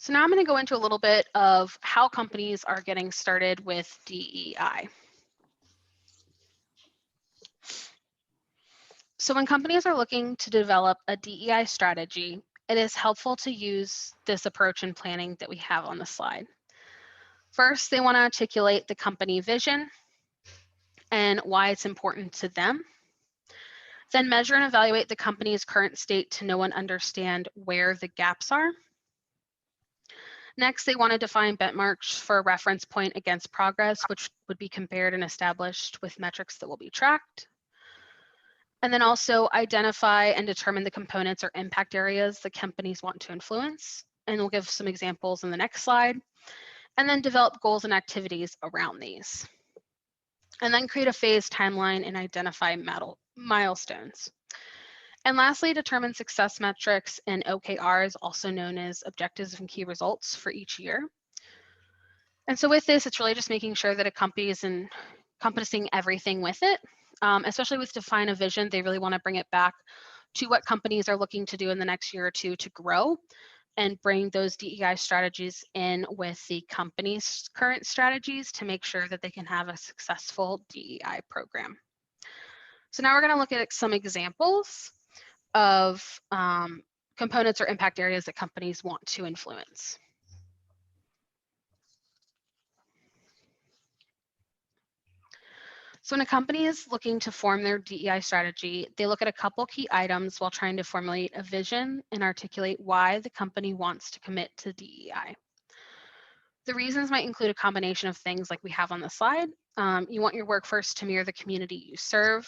So now I'm going to go into a little bit of how companies are getting started with DEI. So when companies are looking to develop a DEI strategy, it is helpful to use this approach in planning that we have on the slide. First, they want to articulate the company vision and why it's important to them. Then measure and evaluate the company's current state to know and understand where the gaps are. Next, they want to define benchmarks for a reference point against progress, which would be compared and established with metrics that will be tracked. And then also identify and determine the components or impact areas the companies want to influence. And we'll give some examples in the next slide. And then develop goals and activities around these. And then create a phased timeline and identify milestones. And lastly, determine success metrics and OKRs, also known as objectives and key results for each year. And so with this, it's really just making sure that a company is encompassing everything with it, especially with define a vision. They really want to bring it back to what companies are looking to do in the next year or two to grow and bring those DEI strategies in with the company's current strategies to make sure that they can have a successful DEI program. So now we're going to look at some examples of components or impact areas that companies want to influence. So when a company is looking to form their DEI strategy, they look at a couple key items while trying to formulate a vision and articulate why the company wants to commit to DEI. The reasons might include a combination of things like we have on the slide. You want your workforce to mirror the community you serve.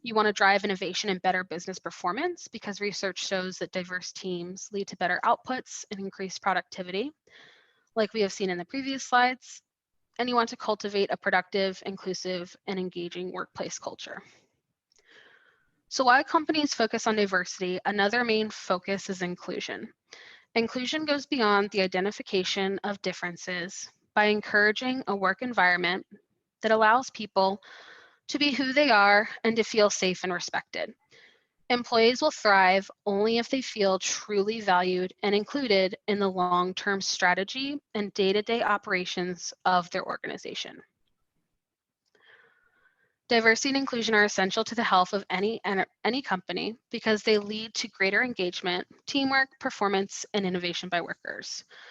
You want to drive innovation and better business performance because research shows that diverse teams lead to better outputs and increased productivity, like we have seen in the previous slides. And you want to cultivate a productive, inclusive, and engaging workplace culture. So while companies focus on diversity, another main focus is inclusion. Inclusion goes beyond the identification of differences by encouraging a work environment that allows people to be who they are and to feel safe and respected. Employees will thrive only if they feel truly valued and included in the long-term strategy and day-to-day operations of their organization. Diversity and inclusion are essential to the health of any company because they lead to greater engagement, teamwork, performance, and innovation by workers.